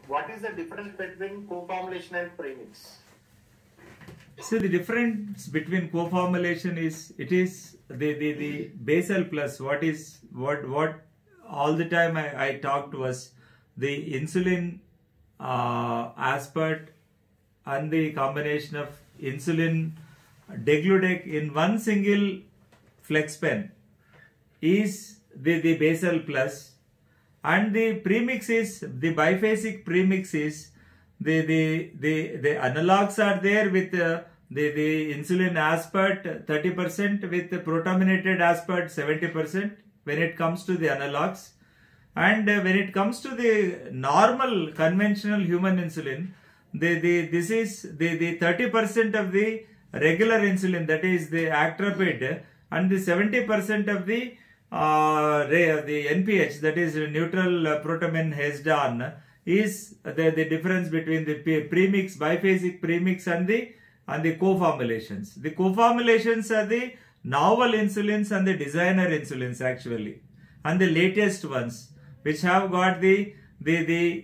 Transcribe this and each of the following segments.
what is the difference between co-formulation and premix? So the difference between co-formulation is it is the basal plus what all the time I talked was the insulin aspart and the combination of insulin degludec in one single flex pen is the basal plus, and the premix is the biphasic premix is the analogs are there with the insulin aspart 30% with the protominated aspart 70% when it comes to the analogs, and when it comes to the normal conventional human insulin, this is the 30% of the regular insulin, that is the actrapid, and the 70% of the NPH, that is neutral protamine hexdan, is the difference between the premix, biphasic premix and the co-formulations. The co-formulations are the novel insulins and the designer insulins actually, and the latest ones which have got the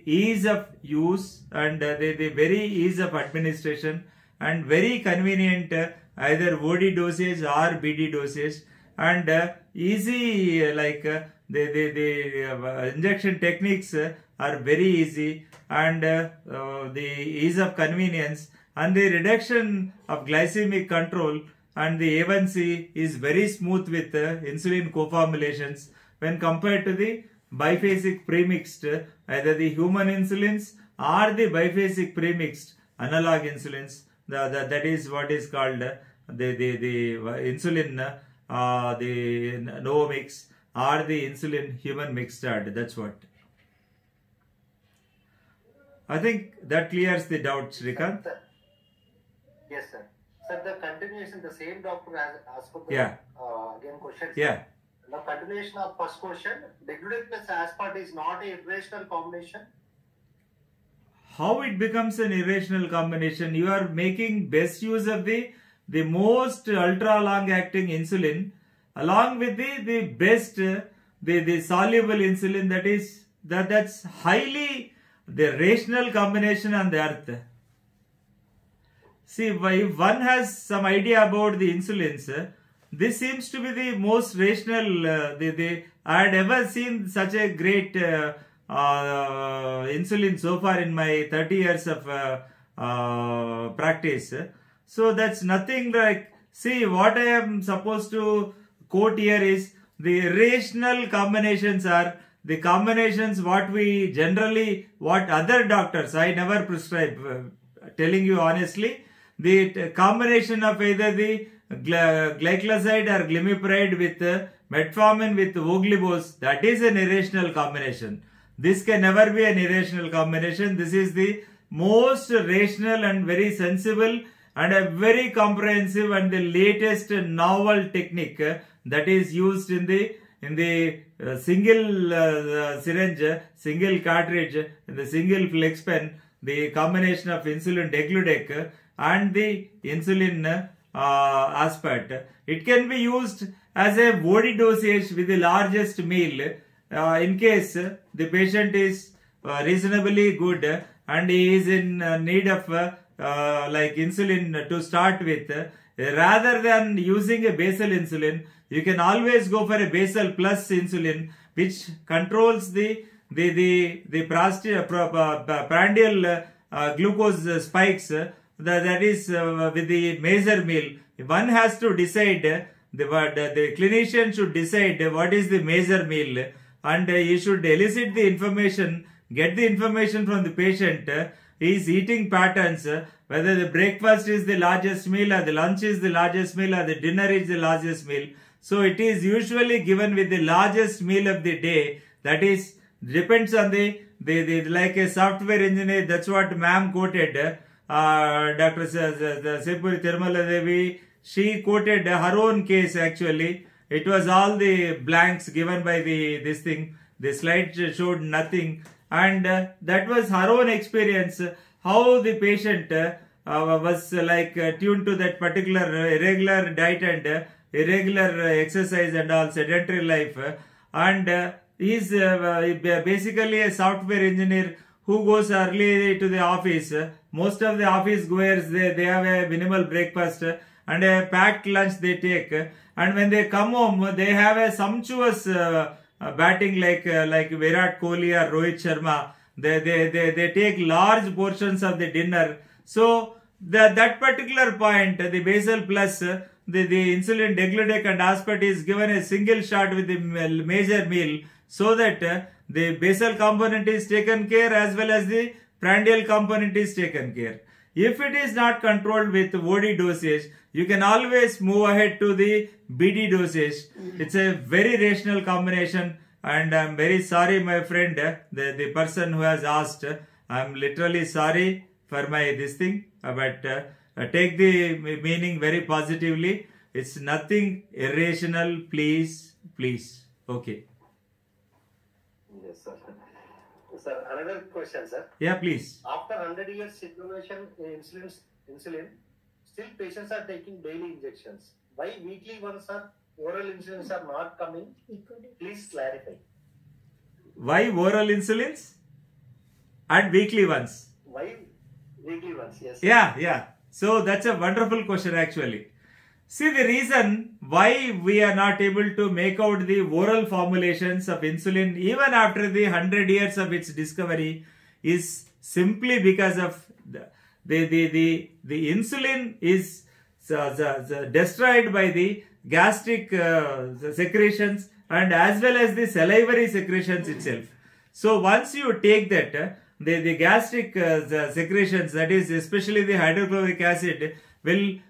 ease of use and the very ease of administration and very convenient either OD dosage or BD dosage, and easy like the injection techniques are very easy, and the ease of convenience and the reduction of glycemic control and the A1C is very smooth with insulin co-formulations when compared to the biphasic premixed, either the human insulins or the biphasic premixed analog insulins. That is what is called the insulin, the Novomix or the insulin human mixed. That's what. I think that clears the doubt, Shrikant. Yes, sir. Sir, the continuation, the same doctor has asked for the again question. Yeah. The continuation of first question, degludec plus aspart is not a irrational combination. How it becomes an irrational combination? You are making best use of the most ultra long acting insulin along with the best the soluble insulin, that's highly the rational combination on the earth. See, if one has some idea about the insulins, this seems to be the most rational. I had ever seen such a great insulin so far in my 30 years of practice. So that's nothing like, see, what I am supposed to quote here is the rational combinations are the combinations what we generally, what other doctors, I never prescribe, telling you honestly, the combination of either the glycoside or glimepiride with metformin with voglibose, that is an irrational combination. This can never be an irrational combination. This is the most rational and very sensible and a very comprehensive and the latest novel technique that is used in the single syringe, single cartridge, in the single flex pen, the combination of insulin degludec and the insulin aspart. It can be used as a OD dosage with the largest meal in case the patient is reasonably good and he is in need of like insulin to start with. Rather than using a basal insulin, you can always go for a basal plus insulin which controls the prandial glucose spikes. That is with the major meal. One has to decide, the clinician should decide what is the major meal, and he should elicit the information, get the information from the patient, his eating patterns, whether the breakfast is the largest meal or the lunch is the largest meal or the dinner is the largest meal. So it is usually given with the largest meal of the day. That is, depends on the like a software engineer, that's what ma'am quoted. Dr. Sepuri Tirumala Devi, she quoted her own case actually. It was all the blanks given by this thing. The slide showed nothing, and that was her own experience. How the patient was like tuned to that particular irregular diet and irregular exercise and all sedentary life, and he is basically a software engineer who goes early to the office, most of the office goers, they have a minimal breakfast and a packed lunch they take. And when they come home, they have a sumptuous batting like Virat Kohli or Rohit Sharma. They take large portions of the dinner. So that particular point, the basal plus the insulin degludec and aspart is given a single shot with the major meal, so that the basal component is taken care as well as the prandial component is taken care. If it is not controlled with OD dosage, you can always move ahead to the BD dosage. It's a very rational combination, and I'm very sorry, my friend, the person who has asked. I'm literally sorry for this thing, but take the meaning very positively. It's nothing irrational, please. Okay. Yes, sir. Sir, another question, sir. Yeah, please. After 100 years innovation in insulin, still patients are taking daily injections. Why weekly ones are oral insulins are not coming? Please clarify. Why oral insulins and weekly ones? Why weekly ones? Yes. Yeah. So that's a wonderful question actually. See, the reason why we are not able to make out the oral formulations of insulin even after the 100 years of its discovery is simply because of the insulin is destroyed by the gastric secretions and as well as the salivary secretions itself. So once you take that, the gastric secretions, that is especially the hydrochloric acid, will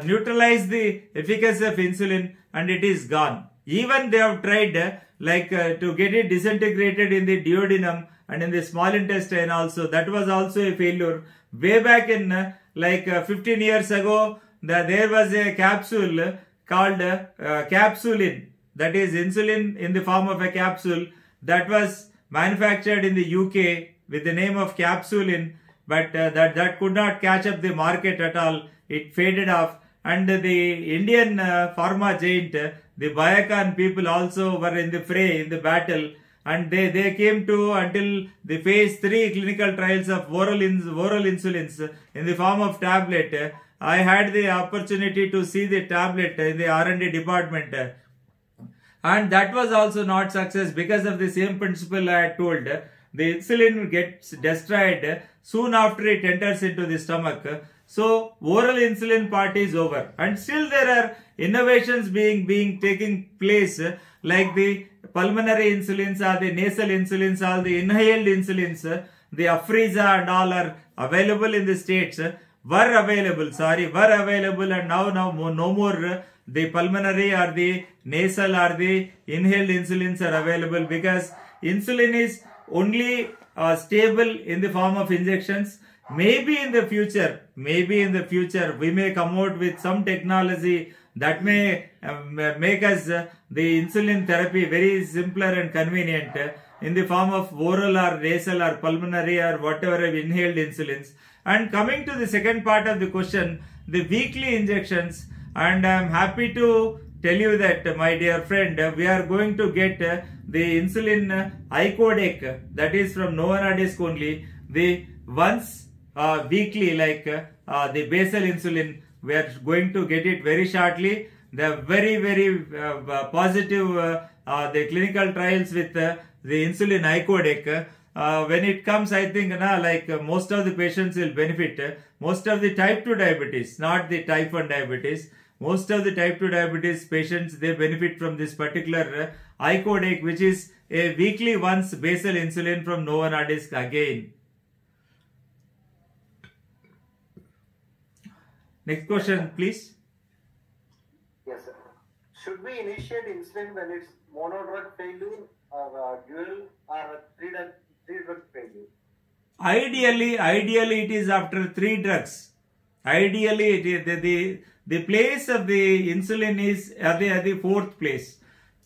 neutralize the efficacy of insulin and it is gone. Even they have tried to get it disintegrated in the duodenum and in the small intestine also. That was also a failure. Way back in 15 years ago, there was a capsule called Capsulin. That is insulin in the form of a capsule that was manufactured in the UK with the name of Capsulin, but that could not catch up the market at all. It faded off, and the Indian pharma giant, the Biocon people also were in the fray, in the battle, and they came to until the phase 3 clinical trials of oral insulins in the form of tablet. I had the opportunity to see the tablet in the R&D department, and that was also not success because of the same principle I had told. The insulin gets destroyed soon after it enters into the stomach. So oral insulin part is over, and still there are innovations being taking place, like the pulmonary insulins or the nasal insulins or the inhaled insulins. The Afreeza and all are available in the states. Were available, and now no more the pulmonary or the nasal or the inhaled insulins are available, because insulin is only stable in the form of injections. Maybe in the future we may come out with some technology that may make us the insulin therapy very simpler and convenient in the form of oral or nasal or pulmonary or whatever inhaled insulins. And coming to the second part of the question, the weekly injections, and I am happy to tell you that, my dear friend, we are going to get the insulin Icodec, that is from Novo Nordisk only, the once weekly, like the basal insulin. We are going to get it very shortly. They are very positive the clinical trials with the insulin Icodec. When it comes, I think most of the patients will benefit. Most of the type 2 diabetes, not the type 1 diabetes, most of the type 2 diabetes patients, they benefit from this particular Icodec, which is a weekly once basal insulin from Novo Nordisk again. Next question, please. Yes, sir. Should we initiate insulin when it's monodrug failure or dual or three drug failure? Ideally, it is after 3 drugs. Ideally, the place of the insulin is at the 4th place.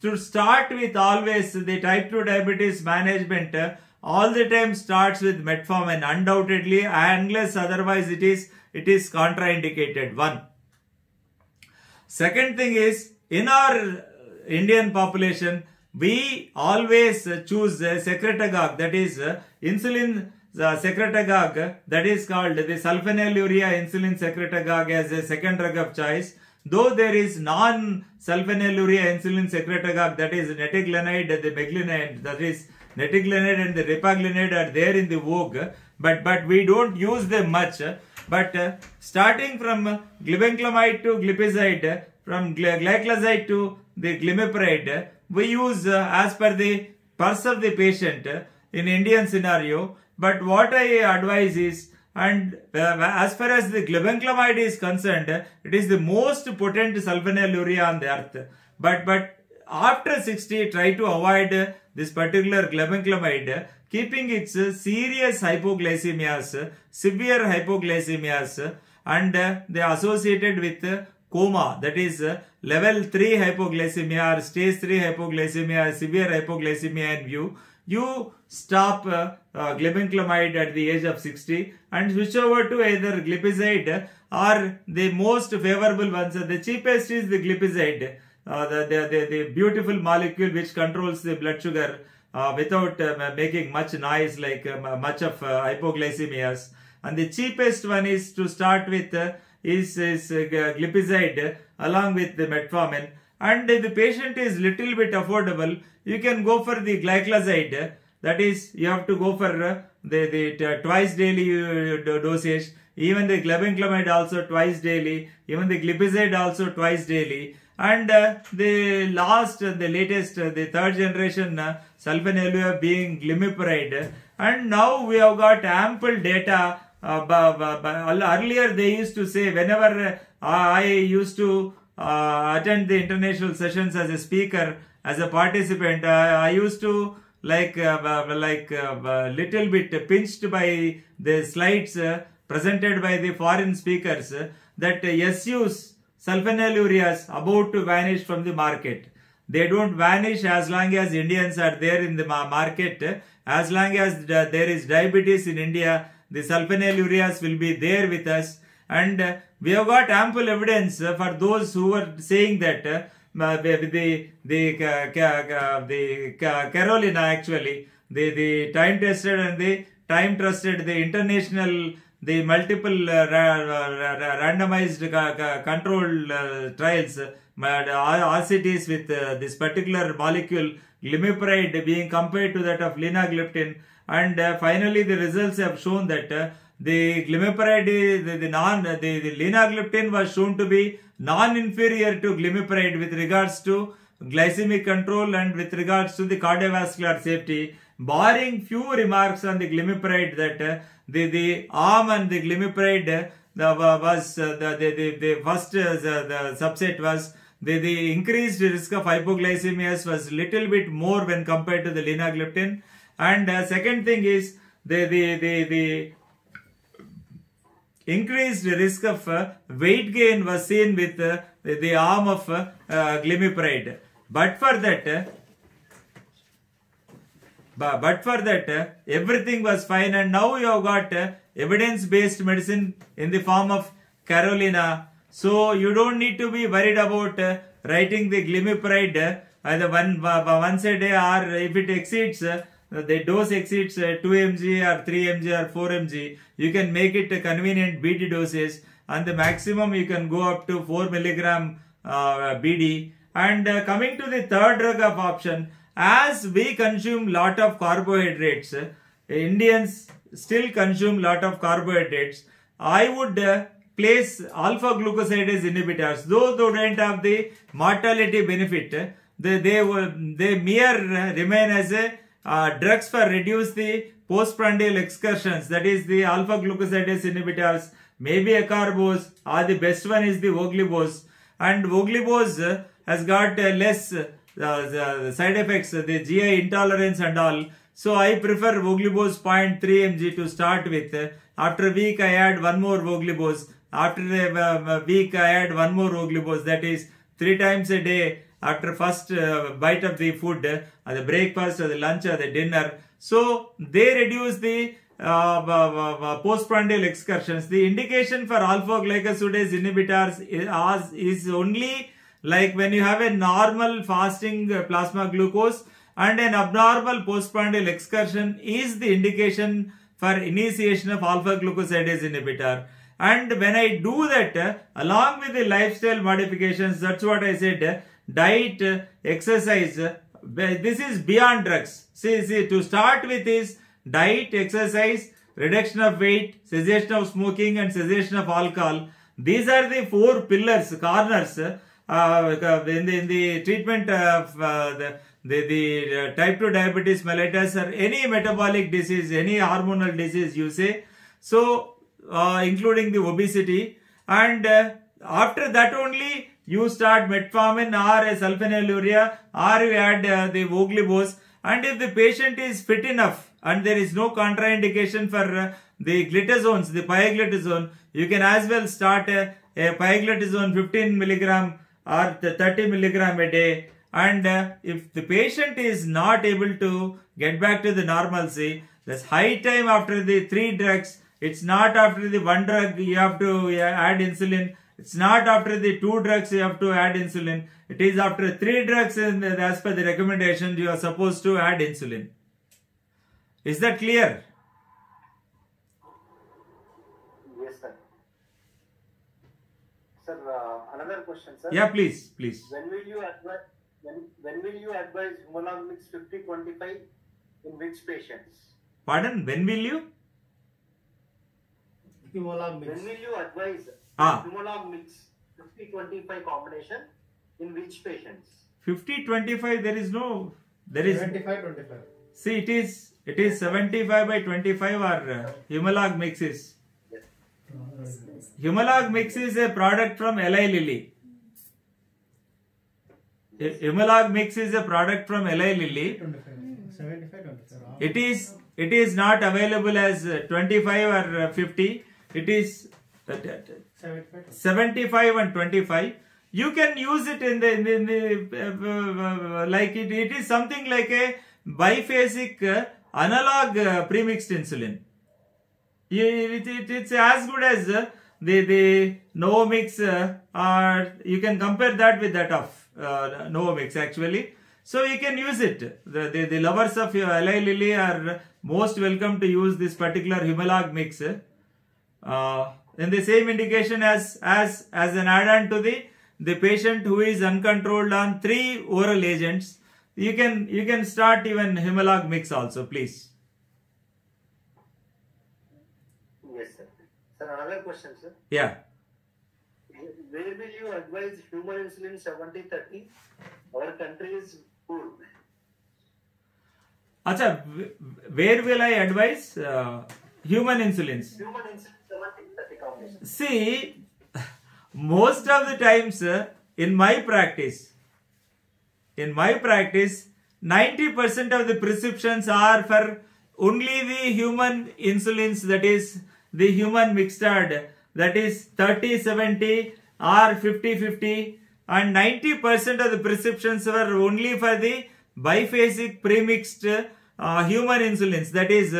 To start with, always the type 2 diabetes management all the time starts with metformin, undoubtedly, unless otherwise it is contraindicated. One. Second thing is, in our Indian population, we always choose secretagogue, that is insulin secretagogue, that is called the sulfonylurea insulin secretagogue as a second drug of choice. Though there is non-sulfonylurea insulin secretagogue, that is netiglenide and the meglinide, that is netiglenide and the repaglinide are there in the vogue, but we don't use them much. But starting from glibenclamide to glipizide, from glyclazide to the glimepiride, we use as per the pulse of the patient in Indian scenario. But what I advise is, and as far as the glibenclamide is concerned, it is the most potent sulfonylurea on the earth. But after 60, try to avoid this particular glibenclamide, keeping its serious hypoglycemias, severe hypoglycemias, and they are associated with coma, that is level 3 hypoglycemia or stage 3 hypoglycemia, severe hypoglycemia in view. You stop glibenclamide at the age of 60 and switch over to either glipizide or the most favorable ones. The cheapest is the glipizide, the beautiful molecule which controls the blood sugar without making much noise like much of hypoglycemias. And the cheapest one is to start with is glipizide along with the metformin. And if the patient is little bit affordable, you can go for the glyclazide. That is, you have to go for the twice daily dosage. Even the glibenclamide also twice daily. Even the glipizide also twice daily. And the last, the latest, the third generation sulfonylurea being glimepiride. And now we have got ample data. Earlier they used to say, whenever I used to attend the international sessions as a speaker, as a participant, I used to little bit pinched by the slides presented by the foreign speakers that SUs, sulfonylureas, about to vanish from the market. They don't vanish as long as Indians are there in the market. As long as there is diabetes in India, the sulfonylureas will be there with us. And we have got ample evidence for those who are saying that the Carolina, actually, the time tested and the time trusted, the international, the multiple randomized control trials, RCTs with this particular molecule glimepiride being compared to that of linagliptin, and finally the results have shown that the glimepiride, the linagliptin was shown to be non-inferior to glimepiride with regards to glycemic control and with regards to the cardiovascular safety, barring few remarks on the glimepiride that the arm and the glimepiride was the first the subset was the increased risk of hypoglycemias was little bit more when compared to the linagliptin. And second thing is the increased risk of weight gain was seen with the arm of glimepiride. But for that, everything was fine, and now you have got evidence-based medicine in the form of Carolina. So you don't need to be worried about writing the glimepiride either once a day, or if it exceeds, the dose exceeds 2 mg or 3 mg or 4 mg, you can make it a convenient BD doses, and the maximum you can go up to 4 milligram BD. And coming to the third drug of option, as we consume lot of carbohydrates, Indians still consume lot of carbohydrates, I would place alpha glucosidase inhibitors, though they don't have the mortality benefit, they mere remain as a drugs for reduce the postprandial excursions, that is the alpha glucosidase inhibitors, maybe acarbose, or the best one is the voglibose. And voglibose has got less side effects, the GI intolerance and all. So I prefer voglibose 0.3 mg to start with. After a week I add one more voglibose. After a week I add one more voglibose. That is 3 times a day after first bite of the food, the breakfast or the lunch or the dinner. So they reduce the postprandial excursions. The indication for alpha glycosidase inhibitors is only like when you have a normal fasting plasma glucose and an abnormal postprandial excursion is the indication for initiation of alpha glucosidase inhibitor. And when I do that, along with the lifestyle modifications, that's what I said, diet, exercise, this is beyond drugs. See, to start with is diet, exercise, reduction of weight, cessation of smoking and cessation of alcohol. These are the 4 pillars, corners in the treatment of the type 2 diabetes mellitus or any metabolic disease, any hormonal disease you say. So, including the obesity, and after that only you start metformin or a sulfonylurea, or you add the voglibose. And if the patient is fit enough and there is no contraindication for the glitazones, the pioglitazone, you can as well start a pioglitazone 15 milligram or 30 milligram a day. And if the patient is not able to get back to the normalcy, there's high time after the 3 drugs. It's not after the 1 drug you have to add insulin. It's not after the 2 drugs you have to add insulin. It is after 3 drugs, and as per the recommendations you are supposed to add insulin. Is that clear? Yes, sir. Sir, another question, sir. Yeah, please. When will you advise? When will you advise Humalog mix 50-25 in which patients? Pardon? When will you? Humalog mix. When will you advise Humalog mix 50-25 combination in which patients? 50-25, there is 75-25. See, it is 75 by 25 or Humalog mix is. Yes. Humalog mix is a product from Eli Lilly. Humalog mix is a product from Eli Lilly. 75-25. It is not available as 25 or 50. It is 75 and 25. You can use it in the like it is something like a biphasic analog premixed insulin. It's as good as the Novomix, or you can compare that with that of Novomix actually. So you can use it. The lovers of Eli Lilly are most welcome to use this particular Humalog mix in the same indication as an add-on to the patient who is uncontrolled on 3 oral agents. You can start even Humalog mix also, please. Yes, sir. Sir, another question, sir. Yeah. Where will you advise human insulin 70-30? Our country is poor. Acha, where will I advise human insulins? Human insulin 70-30 combination. See, most of the times in my practice, 90% of the prescriptions are for only the human insulins, that is the human mixture, that is 30-70 or 50-50, and 90% of the prescriptions were only for the biphasic premixed human insulins, that is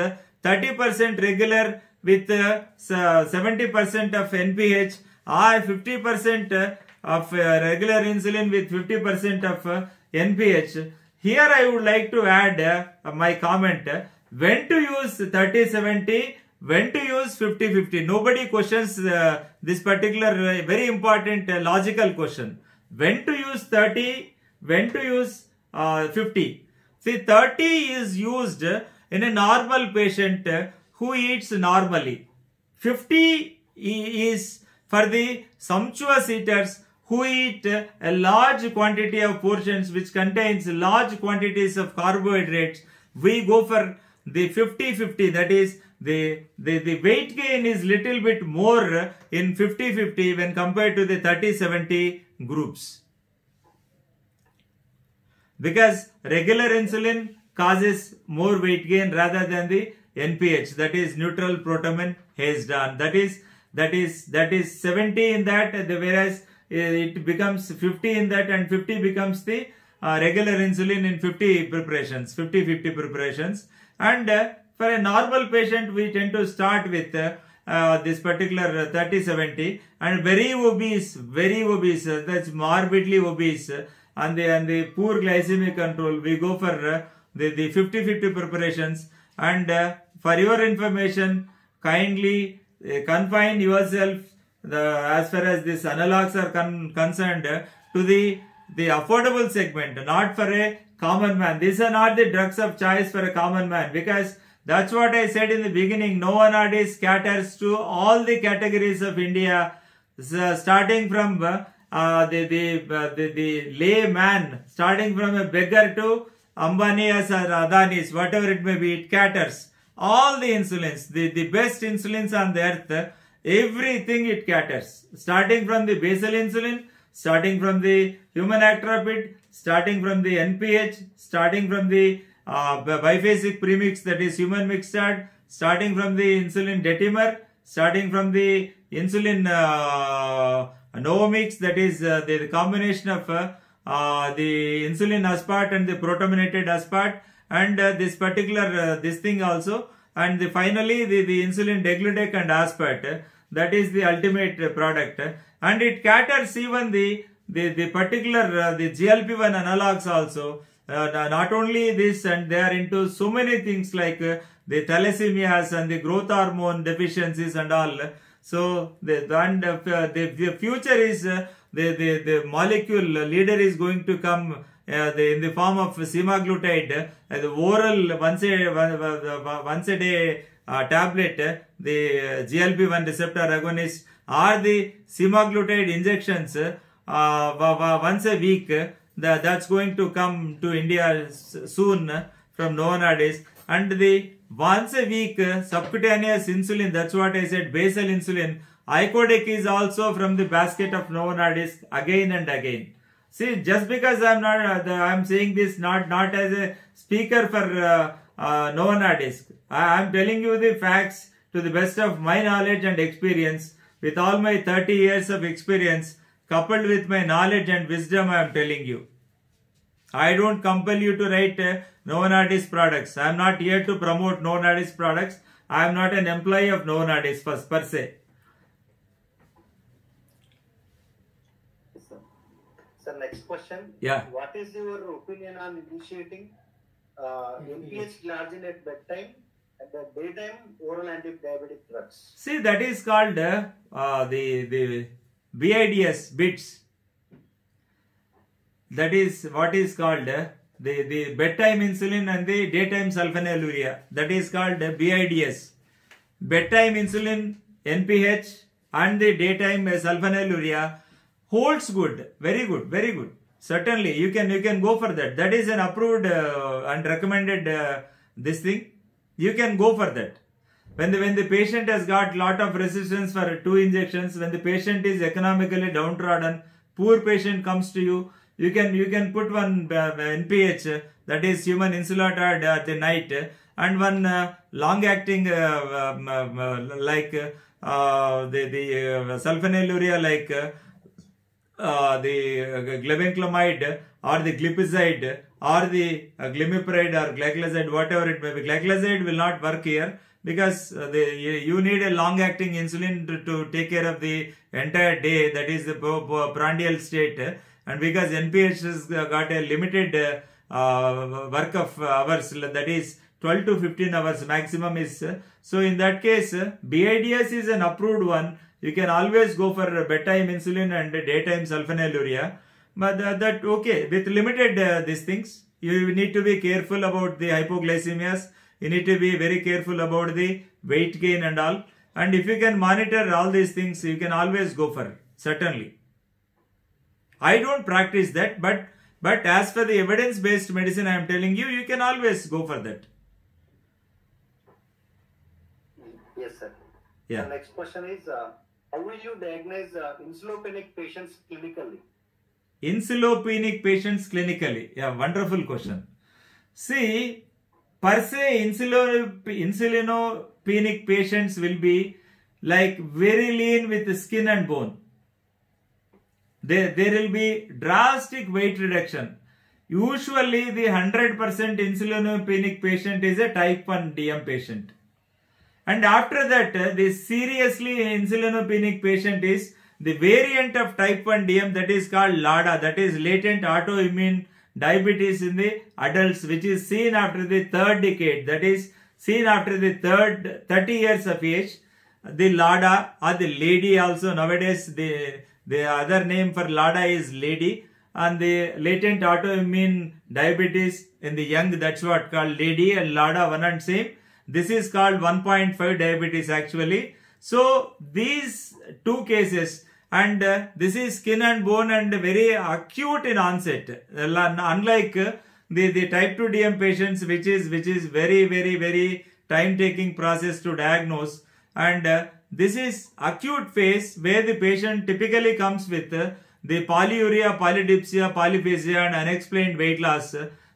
30% regular with 70% of NPH, or 50% of regular insulin with 50% of NPH. Here I would like to add my comment, when to use 30-70, when to use 50-50. Nobody questions this particular very important logical question. When to use 30, when to use 50. See, 30 is used in a normal patient who eats normally. 50 is for the sumptuous eaters who eat a large quantity of portions which contains large quantities of carbohydrates. We go for the 50-50, that is the weight gain is little bit more in 50-50 when compared to the 30-70 groups. Because regular insulin causes more weight gain rather than the NPH, that is neutral protamine Hayes-Daan. That is 70 in that, whereas it becomes 50 in that, and 50 becomes the regular insulin in 50 preparations, 50-50 preparations. And for a normal patient, we tend to start with this particular 30-70, and very obese, that's morbidly obese, and the poor glycemic control, we go for the 50-50 preparations. And for your information, kindly confine yourself as far as these analogs are concerned to the affordable segment, not for a common man. These are not the drugs of choice for a common man, because that's what I said in the beginning. Novo Nordisk caters to all the categories of India, starting from the layman, starting from a beggar to Ambani's or Adani's, whatever it may be. It caters all the insulins, the best insulins on the earth. Everything it caters, starting from the basal insulin, starting from the human actropid, starting from the NPH, starting from the biphasic premix, that is human mixture, starting from the insulin detimer, starting from the insulin Novomix, that is the combination of the insulin aspart and the protominated aspart, and this particular this thing also, and finally the insulin degludec and aspart, that is the ultimate product, and it caters even the particular the GLP-1 analogs also. Not only this, and they are into so many things like the thalassemias and the growth hormone deficiencies and all. So the future is the molecule leader is going to come in the form of semaglutide, the oral once a day tablet, the GLP-1 receptor agonist, or the semaglutide injections once a week. That's going to come to India soon from Novo Nordisk. And the once a week subcutaneous insulin, that's what I said, basal insulin, Icodec is also from the basket of Novo Nordisk again and again. See, just because I'm saying this not as a speaker for Novo Nordisk. I'm telling you the facts to the best of my knowledge and experience. With all my 30 years of experience, coupled with my knowledge and wisdom, I am telling you. I don't compel you to write Novo Nordisk products. I am not here to promote Novo Nordisk products. I am not an employee of Novo Nordisk per se. Sir, next question. Yeah. What is your opinion on initiating NPH glargine at bedtime and the daytime oral anti-diabetic drugs? See, that is called the BIDS, BIDS. That is what is called the bedtime insulin and the daytime sulfonylurea. That is called BIDS. Bedtime insulin, NPH, and the daytime sulfonylurea holds good. Very good, very good. Certainly, you can go for that. That is an approved and recommended this thing. You can go for that. When the patient has got lot of resistance for 2 injections, when the patient is economically downtrodden, poor patient comes to you, you can put one NPH, that is human insulatard at the night, and one long acting like the sulfonylurea, like the glibenclamide or the glipizide or the glimepiride or glyclazide, whatever it may be. Glyclazide will not work here, because you need a long acting insulin to take care of the entire day, that is the prandial state, and because NPH has got a limited work of hours, that is 12 to 15 hours maximum is. So in that case, BIDS is an approved one. You can always go for bedtime insulin and daytime sulfonylurea. But that okay, with limited these things, you need to be careful about the hypoglycemias. You need to be very careful about the weight gain and all. And if you can monitor all these things, you can always go for it, certainly. I don't practice that, but as for the evidence-based medicine, I am telling you, you can always go for that. Yes, sir. Yeah. The next question is, how will you diagnose insulopenic patients clinically? Insulopenic patients clinically. Yeah, wonderful question. See, per se, insulinopenic patients will be like very lean with skin and bone. There will be drastic weight reduction. Usually the 100% insulinopenic patient is a type 1 DM patient. And after that, the seriously insulinopenic patient is the variant of type 1 DM, that is called LADA, that is latent autoimmune diabetes in the adults, which is seen after the 3rd decade, that is seen after the 30 years of age. The LADA or the lady also nowadays, the other name for LADA is lady, and the latent autoimmune diabetes in the young, that's what called lady, and LADA one and same. This is called 1.5 diabetes actually. So these two cases, and this is skin and bone and very acute in onset, unlike the type 2 DM patients, which is very time taking process to diagnose. And this is acute phase where the patient typically comes with the polyuria, polydipsia, polyphasia and unexplained weight loss.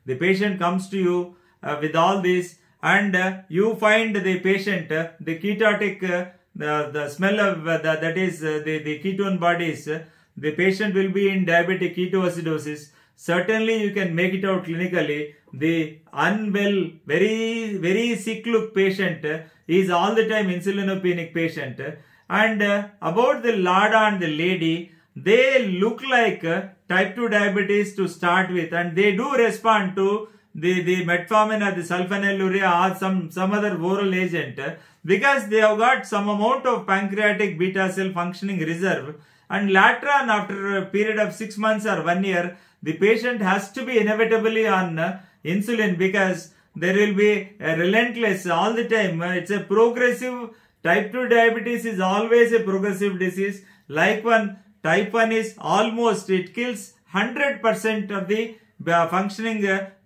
The patient comes to you with all this, and you find the patient, the ketotic, the smell of that is the ketone bodies, the patient will be in diabetic ketoacidosis. Certainly you can make it out clinically. The unwell, very sick look patient is all the time insulinopenic patient. And about the LADA and the lady, they look like type 2 diabetes to start with, and they do respond to the metformin or the sulfonylurea or some other oral agent, because they have got some amount of pancreatic beta cell functioning reserve. And later on, after a period of 6 months or 1 year, the patient has to be inevitably on insulin, because there will be a relentless all the time. It's a progressive, type 2 diabetes is always a progressive disease. Like type 1 is almost, it kills 100% of the functioning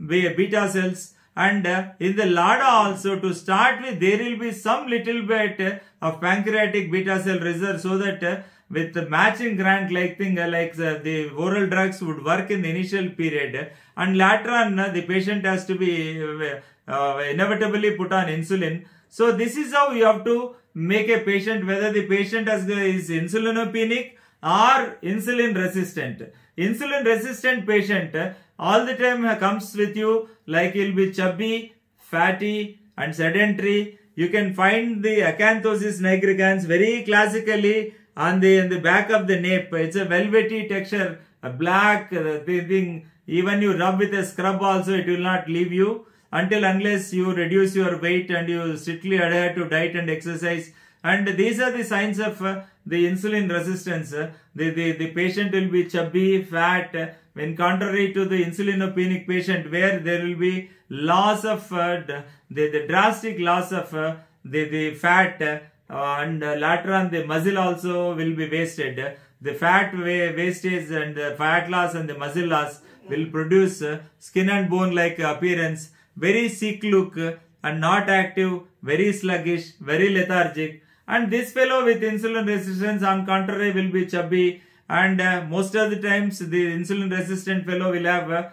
beta cells. And in the LADA also, to start with, there will be some little bit of pancreatic beta cell reserve, so that with the matching grant like thing, like the oral drugs would work in the initial period, and later on the patient has to be inevitably put on insulin. So this is how you have to make a patient, whether the patient is insulinopenic or insulin resistant. Insulin resistant patient all the time comes with you like he'll be chubby, fatty and sedentary. You can find the acanthosis nigricans very classically on the back of the nape. It's a velvety texture, a black thing. Even you rub with a scrub also, it will not leave you unless you reduce your weight and you strictly adhere to diet and exercise. And these are the signs of the insulin resistance. The patient will be chubby, fat, when contrary to the insulinopenic patient, where there will be loss of the drastic loss of the fat, and later on the muscle also will be wasted. The fat wastage and the fat loss and the muscle loss will produce skin and bone like appearance, very sick look and not active, very sluggish, very lethargic. And this fellow with insulin resistance on contrary will be chubby, and most of the times the insulin resistant fellow will have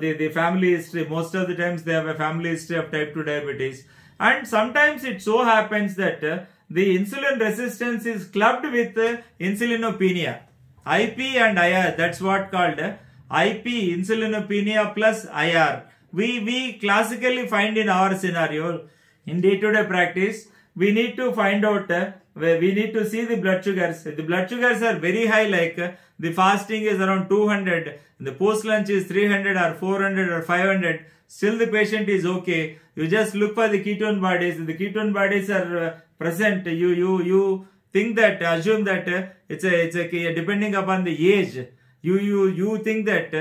the family history. Most of the times they have a family history of type 2 diabetes. And sometimes it so happens that the insulin resistance is clubbed with insulinopenia. IP and IR, that's what called IP, insulinopenia plus IR. We classically find in our scenario, in day-to-day practice, we need to find out, we need to see the blood sugars. If the blood sugars are very high, like the fasting is around 200, the post lunch is 300 or 400 or 500, still the patient is okay. You just look for the ketone bodies. If the ketone bodies are present, you think that, assume that it's a depending upon the age, you think that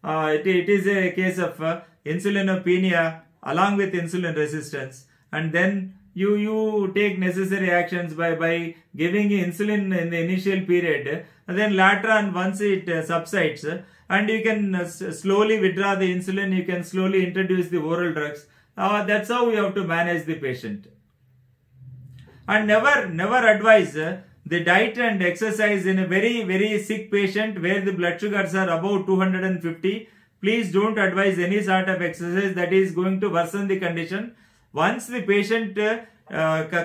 it is a case of insulinopenia along with insulin resistance, and then you take necessary actions by giving insulin in the initial period, and then later on once it subsides, and you can slowly withdraw the insulin, you can slowly introduce the oral drugs. That's how we have to manage the patient. And never advise the diet and exercise in a very sick patient where the blood sugars are above 250. Please don't advise any sort of exercise that is going to worsen the condition. Once the patient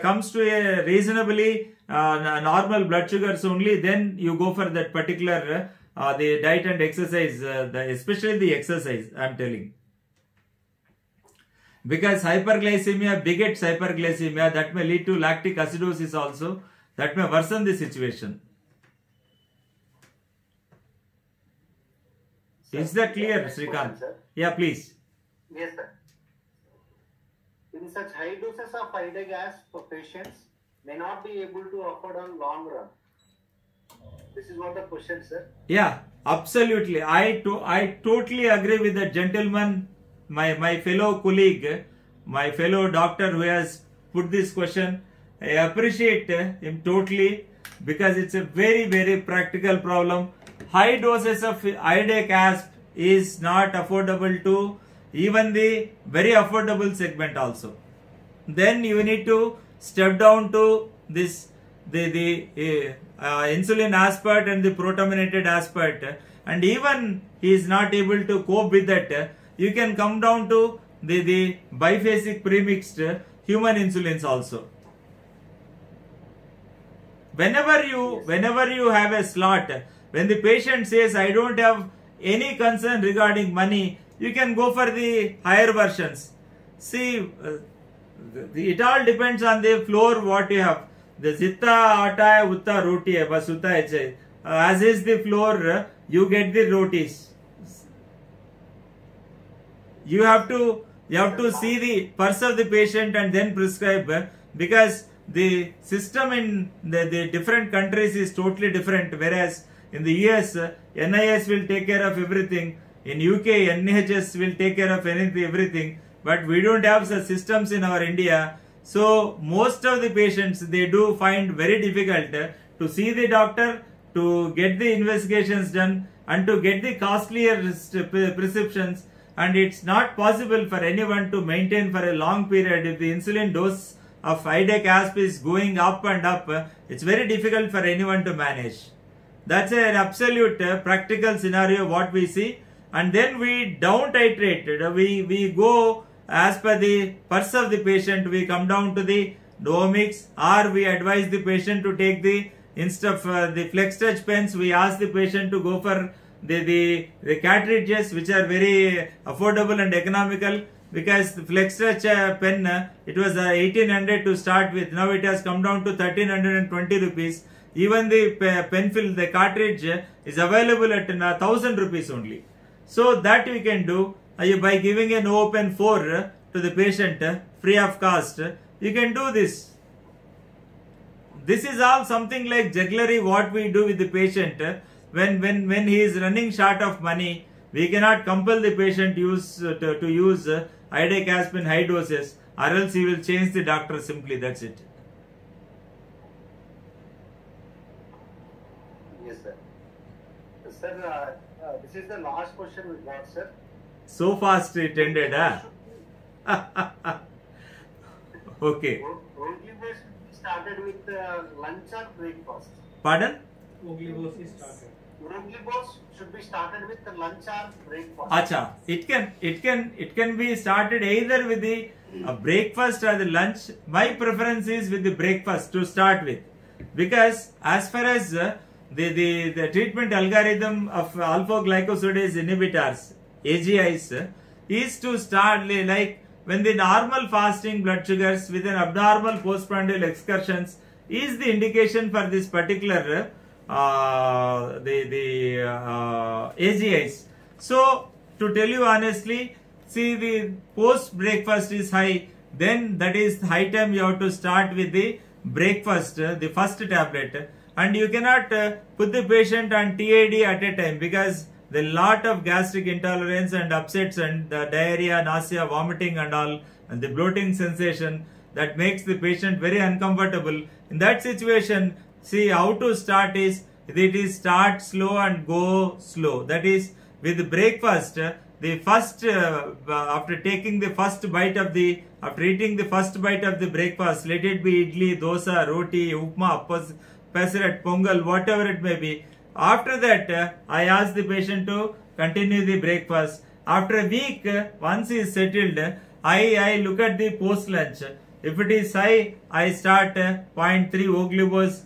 comes to a reasonably normal blood sugars only, then you go for that particular the diet and exercise, especially the exercise, I am telling. Because hyperglycemia begets hyperglycemia, that may lead to lactic acidosis also, that may worsen the situation. Is that clear, Srikanth? Yeah, please. Yes, sir. In such high doses of ide gas for patients may not be able to afford on long run. This is what the question, sir. Yeah, absolutely. I totally agree with the gentleman, my fellow colleague, my fellow doctor who has put this question. I appreciate him totally because it's a very, very practical problem. High doses of iodic acid is not affordable to even the very affordable segment also. Then you need to step down to this the insulin aspart and the protominated aspart, and even he is not able to cope with that, you can come down to the biphasic premixed human insulins also. Whenever you have a slot, when the patient says I don't have any concern regarding money, you can go for the higher versions. See, it all depends on the floor what you have. The zitta atta hai, utta roti hai, bas utta hai. As is the floor, you get the rotis. You have to see the pulse of the patient and then prescribe, because the system in the different countries is totally different. Whereas in the US, NIS will take care of everything. In UK, NHS will take care of everything. But we don't have such systems in our India. So most of the patients, they do find very difficult to see the doctor, to get the investigations done, and to get the costlier prescriptions. And it's not possible for anyone to maintain for a long period. If the insulin dose of iodic acid is going up and up, it's very difficult for anyone to manage. That's an absolute practical scenario what we see. And then we down titrate. We go as per the pulse of the patient. We come down to the Novomix, or we advise the patient to take the, instead of the flex touch pens, we ask the patient to go for the cartridges, which are very affordable and economical, because the flex touch pen, it was 1800 to start with. Now it has come down to 1320 rupees. Even the pen fill, the cartridge is available at 1000 rupees only. So that we can do by giving an open 4 to the patient free of cost. You can do this. This is all something like jugglery what we do with the patient. When he is running short of money, we cannot compel the patient to use iodic acid in high doses, or else he will change the doctor simply. That's it. Yes, sir. Sir, this is the last question we got, sir. So fast it ended, huh? Okay. Oglivos started with lunch or breakfast? Pardon? Oglivos is started. Oglivos should be started with the lunch or breakfast. Acha, it can be started either with the breakfast or the lunch. My preference is with the breakfast to start with, because as far as the treatment algorithm of alpha glycosidase inhibitors, AGIs, is to start like when the normal fasting blood sugars with an abnormal postprandial excursions is the indication for this particular AGIs. So to tell you honestly, see, the post breakfast is high, then that is high time you have to start with the breakfast, the first tablet, and you cannot put the patient on TID at a time, because the lot of gastric intolerance and upsets and the diarrhea, nausea, vomiting and all, and the bloating sensation that makes the patient very uncomfortable. In that situation, see, how to start is, it is start slow and go slow. That is, with breakfast, the first, after taking the first bite of the, after eating the first bite of the breakfast, let it be idli, dosa, roti, upma, pesarat, pongal, whatever it may be. After that, I ask the patient to continue the breakfast. After a week, once he is settled, I look at the post lunch. If it is high, I start 0.3 Oglivos,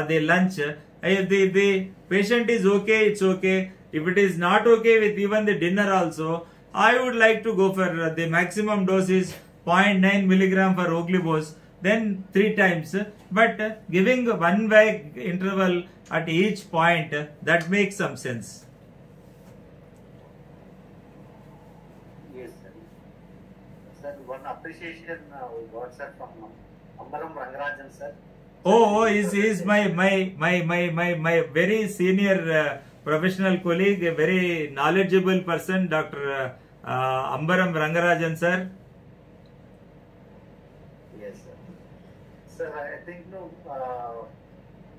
the lunch. If the patient is okay, it's okay. If it is not okay with even the dinner also, I would like to go for the maximum dose is 0.9 milligram for Oglivos, then 3 times. But giving 1 week interval at each point, that makes some sense. Yes, sir. Sir, one one appreciation we got, sir, from Ambaram Rangarajan, sir. He's my very senior professional colleague, a very knowledgeable person, Dr. Ambaram Rangarajan, sir. Yes, sir. Sir, I think no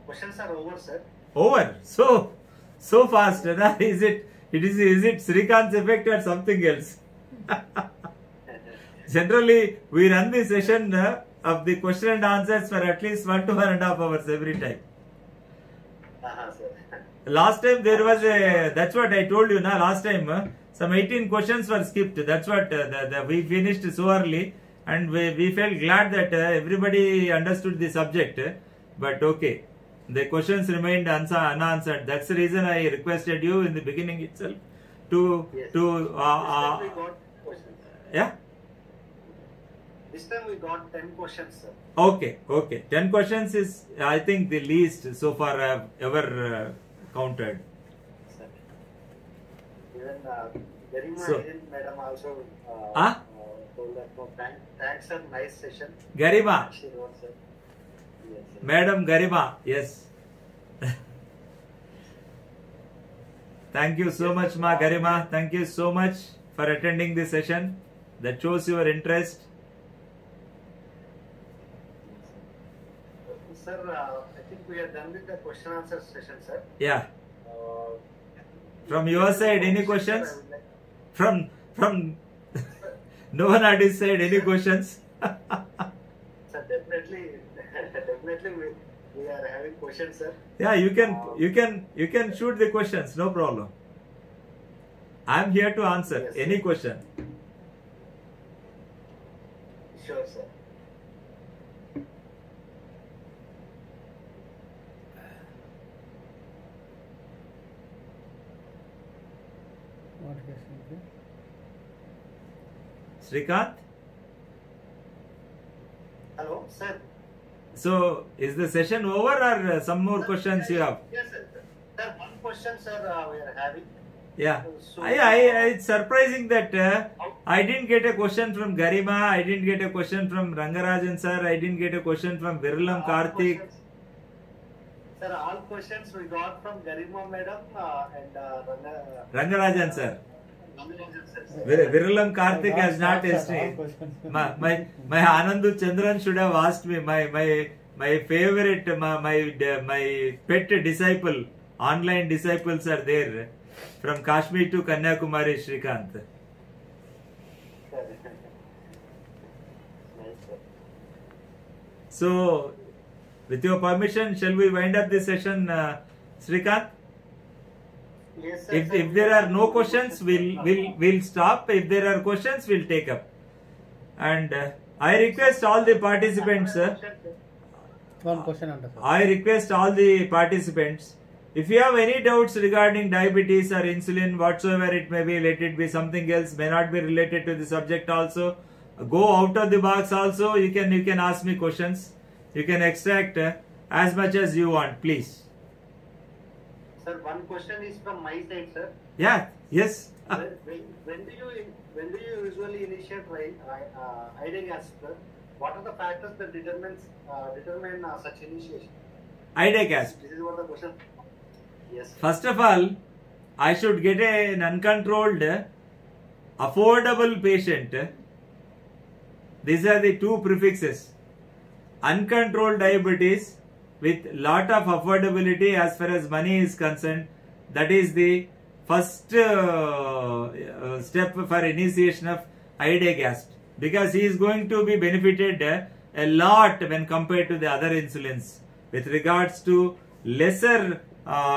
questions are over, sir. Over. So fast. Huh? Is it Srikant's effect or something else? Generally, we run the session of the question and answers for at least 1 to 1.5 hours every time. Sir. Last time there was that's what I told you, last time some 18 questions were skipped. That's what we finished so early, and we felt glad that everybody understood the subject. But okay, the questions remained unanswered. That's the reason I requested you in the beginning itself to Yes. This time we got questions. yeah. This time we got 10 questions, sir. Okay. 10 questions is, I think, the least so far I have ever counted. Sir. Even Garima So- madam also Ah? told that no, thanks, sir. Nice session. Garima, She wrote, sir. Yes, sir. Madam Garima, yes. Thank you so much, Ma Garima. Thank you so much for attending this session. That shows your interest. Sir, I think we are done with the question answer session, sir. Yeah. Uh, From your side, any questions? I would like- From no one at his side, any questions? Sir, definitely we are having questions, sir. Yeah, you can shoot the questions, no problem. I am here to answer Yes. any question. Sure, sir. What question? Srikant, Hello, sir. so is the session over or some more questions you have? Yes, sir. Sir, one question, sir, we are having. Yeah. So- It's surprising that I didn't get a question from Garima, I didn't get a question from Rangarajan sir, I didn't get a question from Viralam All Karthik. questions- Sir, all questions we got from Garima madam and Rangarajan sir. Rangarajan sir. Viralam Karthik has not asked me. My Anandu Chandran should have asked me. My favorite, my pet disciple, online disciples are there from Kashmir to Kanyakumari, Srikant. Nice, sir. So, with your permission, shall we wind up this session, Srikant? Yes, sir. If there are no questions, we'll stop. If there are questions, we'll take up. And I request all the participants. One question under sir. I request all the participants, if you have any doubts regarding diabetes or insulin, whatsoever it may be, let it be something else, may not be related to the subject also, go out of the box also, you can ask me questions. You can extract as much as you want, please. Sir, one question is from my side, sir. Yeah, yes. When do you usually initiate IDA gas, sir? What are the factors that determine such initiation? IDACast. This is what the question. Yes. First of all, I should get an uncontrolled, affordable patient. These are the two prefixes. Uncontrolled diabetes with lot of affordability as far as money is concerned. That is the first step for initiation of IDACast, because he is going to be benefited a lot when compared to the other insulins with regards to lesser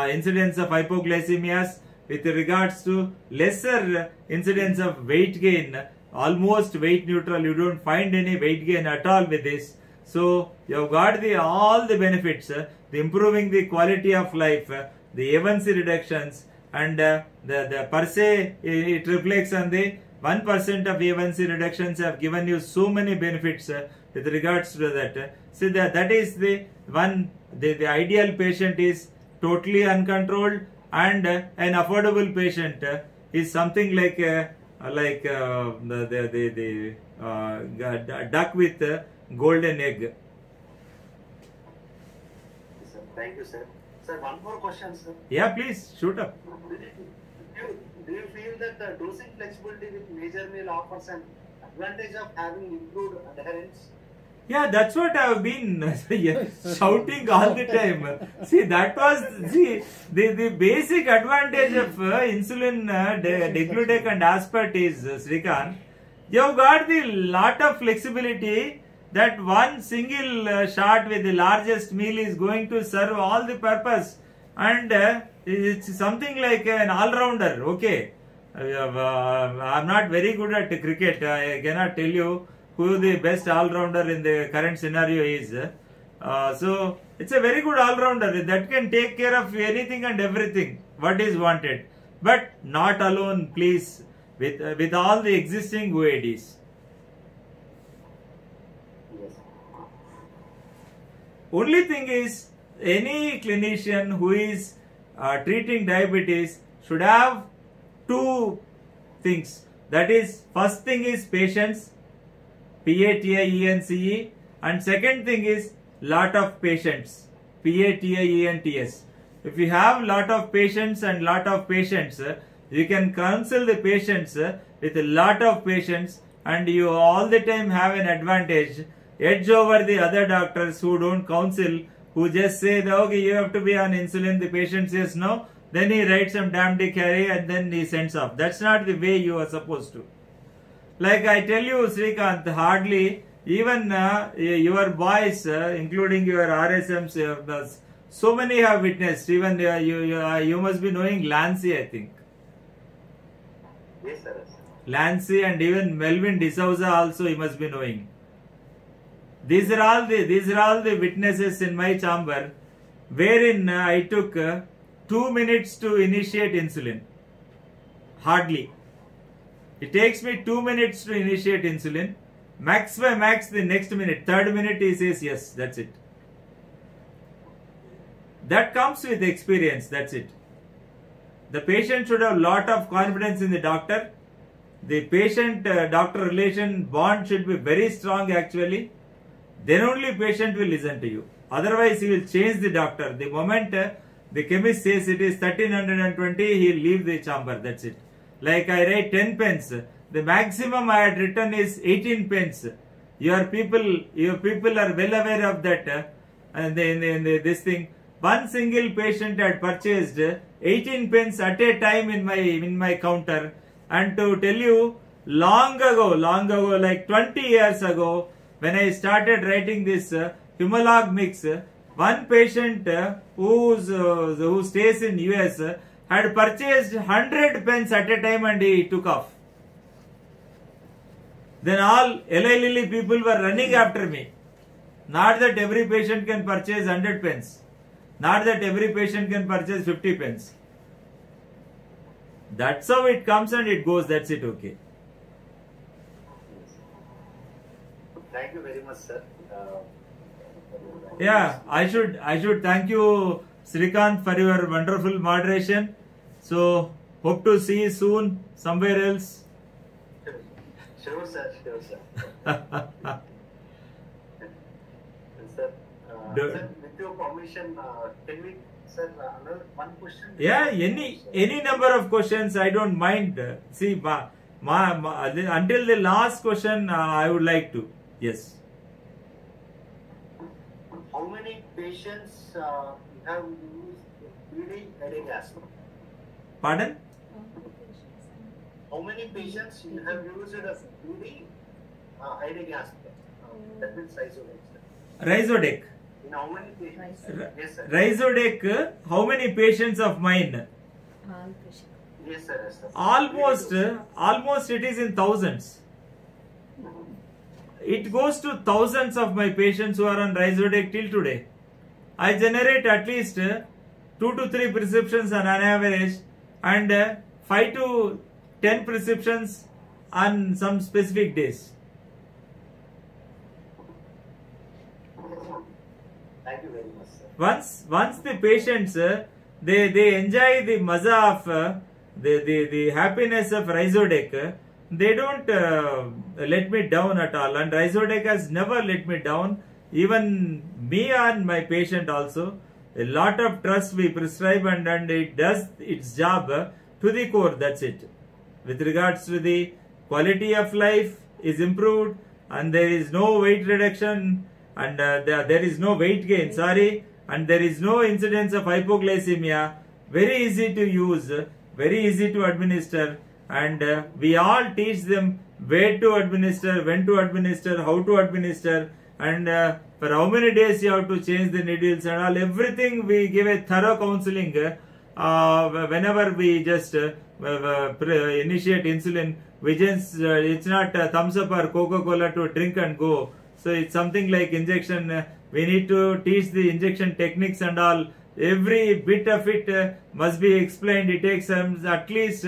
incidence of hypoglycemias, with regards to lesser incidence of weight gain, almost weight neutral. You don't find any weight gain at all with this. So you have got all the benefits, the improving the quality of life, the A1C reductions, and the per se it reflects on the 1% of A1C reductions have given you so many benefits with regards to that. So that is the one. The ideal patient is totally uncontrolled, and an affordable patient is something like the duck with golden egg. Sir, thank you, sir. Sir, one more question, sir. Yeah, please shoot up. Do you feel that the dosing flexibility with major meal offers an advantage of having improved adherence? Yeah, that's what I've been shouting all the time. See, that was the basic advantage of insulin, Degludec and Aspart is, Srikanth. You've got the lot of flexibility that one single shot with the largest meal is going to serve all the purpose. And it's something like an all-rounder, okay. I'm not very good at cricket. I cannot tell you who the best all-rounder in the current scenario is. So it's a very good all-rounder that can take care of anything and everything what is wanted, but not alone, please, with all the existing OADs. Yes. Only thing is, any clinician who is treating diabetes should have two things. That is, first thing is patience, PATIENCE, and second thing is lot of patients, PATIENTS. If you have lot of patients and lot of patients, you can counsel the patients with a lot of patients, and you all the time have an advantage, edge over the other doctors who don't counsel, who just say, okay, you have to be on insulin. The patient says no, then he writes some damn carry and then he sends off. That's not the way you are supposed to. Like I tell you, Srikanth, hardly even your boys, including your RSMs, so many have witnessed. Even you must be knowing Lancy, I think. Yes, sir. Lancy and even Melvin D'Souza also you must be knowing. These are all the witnesses in my chamber, wherein I took 2 minutes to initiate insulin. Hardly. It takes me 2 minutes to initiate insulin. Max by max the next minute, third minute he says yes, that's it. That comes with experience, that's it. The patient should have lot of confidence in the doctor. The patient-doctor relation bond should be very strong actually. Then only patient will listen to you. Otherwise he will change the doctor. The moment the chemist says it is 1320, he will leave the chamber, that's it. Like I write 10 pence. The maximum I had written is 18 pence. Your people are well aware of that. And this thing, one single patient had purchased 18 pence at a time in my counter. And to tell you, long ago, like 20 years ago, when I started writing this Humalog mix, one patient who stays in US had purchased 100 pence at a time and he took off. Then all Eli Lilly people were running after me. Not that every patient can purchase 100 pence. Not that every patient can purchase 50 pence. That's how it comes and it goes. That's it, okay. Thank you very much, sir. Yeah, I should thank you, Srikanth, for your wonderful moderation. So, hope to see you soon somewhere else. Sure, sir. Sure, sir. Sir, sir, with your permission, can we, sir, another one question? Yeah, any number of questions, I don't mind. See, until the last question, I would like to. Yes. How many patients have used BD Adagasp? Pardon? How many patients you have used BD Adagasp? That means Rhizodec. Rhizodec. In how many patients? Yes, sir. Rhizodec, how many patients of mine? Yes, sir. Yes, sir. Almost it is in thousands. It goes to thousands of my patients who are on Rhizodec till today. I generate at least 2 to 3 prescriptions on an average and 5 to 10 prescriptions on some specific days. Thank you very much, sir. Once the patients they enjoy the maza of the happiness of Rhizodec, they don't let me down at all, and Rhizodec has never let me down, even me and my patient also. A lot of trust we prescribe, and it does its job to the core, that's it. With regards to the quality of life is improved, and there is no weight reduction, and there is no weight gain, sorry, and there is no incidence of hypoglycemia. Very easy to use, very easy to administer, and we all teach them where to administer, when to administer, how to administer, and for how many days you have to change the needles and all. Everything we give a thorough counseling whenever we just initiate insulin. We just it's not thumbs up or Coca-Cola to drink and go. So it's something like injection. We need to teach the injection techniques and all. Every bit of it must be explained. It takes at least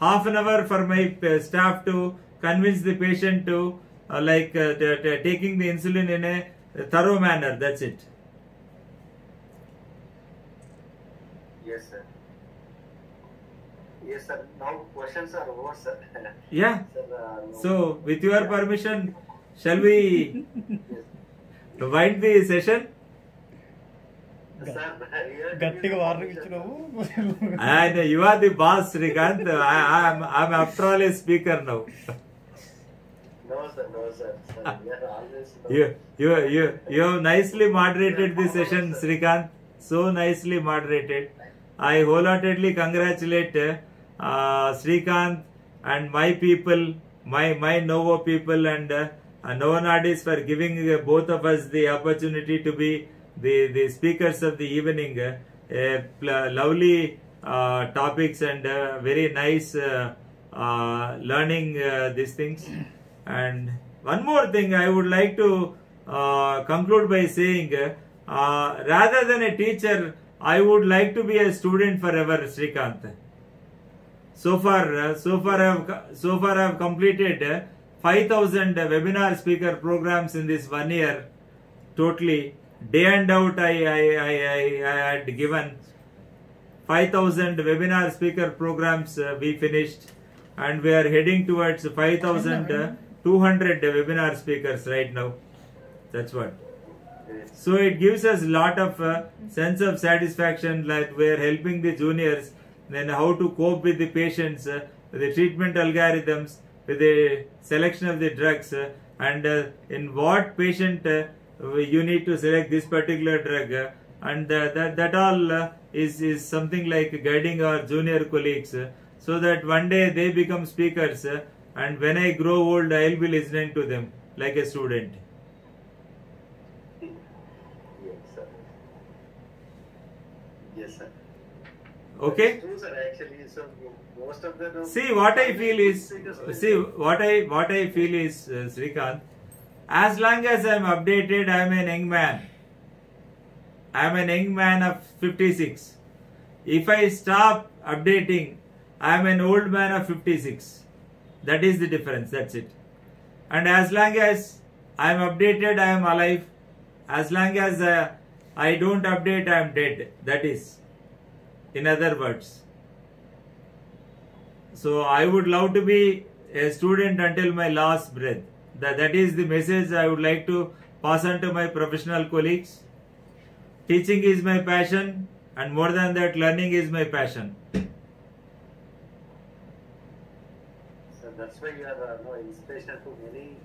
half an hour for my staff to convince the patient to taking the insulin in a thorough manner. That's it. Yes, sir. Yes, sir. Now questions are over, sir. Yeah. Sir, no. So, with your permission, shall we wind the session? గట్టిగా warning ఇచ్చినావు. And you are the boss, Srikanth. I'm after all a speaker now. No, sir. No, sir. Sir, we are always. You have nicely moderated the session, Srikanth. So nicely moderated. I wholeheartedly congratulate Srikanth and my people, my Novo people, and Novonadis for giving both of us the opportunity to be the speakers of the evening. Lovely topics and very nice learning these things. And one more thing I would like to conclude by saying, rather than a teacher, I would like to be a student forever, Srikanth. So far I have completed 5,000 webinar speaker programs in this 1 year. Totally, day and out I had given 5,000 webinar speaker programs. We finished, and we are heading towards 5,200 webinar speakers right now. That's what. So it gives us a lot of sense of satisfaction, like we are helping the juniors, then how to cope with the patients, with the treatment algorithms, with the selection of the drugs, and in what patient you need to select this particular drug, and that all is something like guiding our junior colleagues, so that one day they become speakers, and when I grow old, I will be listening to them like a student. Yes, sir. Okay. That's true, sir. Actually, so most of the See, what I feel is, Srikanth, as long as I am updated, I am an young man. I am an young man of 56. If I stop updating, I am an old man of 56. That is the difference. That's it. And as long as I am updated, I am alive. As long as I don't update, I am dead. That is, in other words. So I would love to be a student until my last breath. That is the message I would like to pass on to my professional colleagues. Teaching is my passion, and more than that, learning is my passion. So that's why you are inspiration to many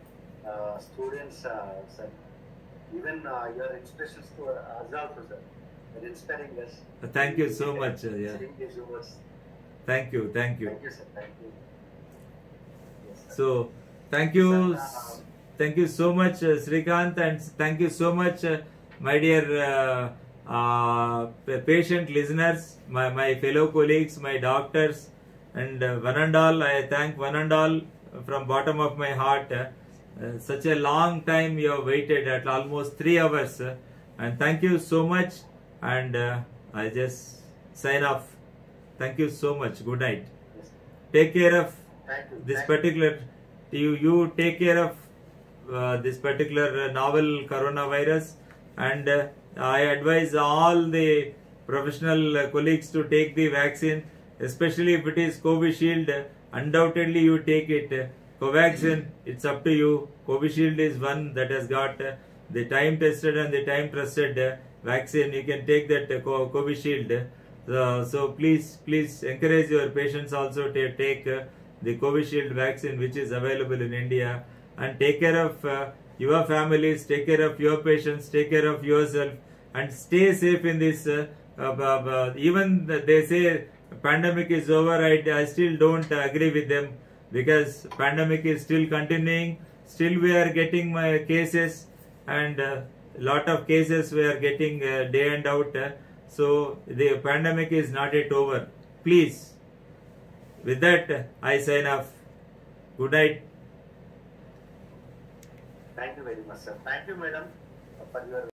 students, sir. Even your inspirations to us also, sir. You're inspiring us. Thank you so much. Yeah. Thank you so much. Thank you. Thank you, sir. Thank you. Yes, sir. So, thank you. Sir, Thank you so much, Srikanth, and thank you so much, my dear patient listeners, my fellow colleagues, my doctors, and one and all. I thank one and all from bottom of my heart. Such a long time you have waited, at almost 3 hours, and thank you so much. And I just sign off. Thank you so much. Good night. yes. Take care of Thank you. this Thank particular. You take care of this particular novel coronavirus, and I advise all the professional colleagues to take the vaccine, especially if it is Covishield. Undoubtedly, you take it. Covaxin, it's up to you. Covishield is one that has got the time tested and the time trusted vaccine. You can take that Covishield. So please encourage your patients also to take the Covishield vaccine, which is available in India, and take care of your families, take care of your patients, take care of yourself, and stay safe in this. Even they say pandemic is over, I still don't agree with them, because pandemic is still continuing. Still we are getting cases, and lot of cases we are getting day and out. So the pandemic is not yet over. Please. With that, I sign off. Good night. Thank you very much, sir. Thank you, madam, for your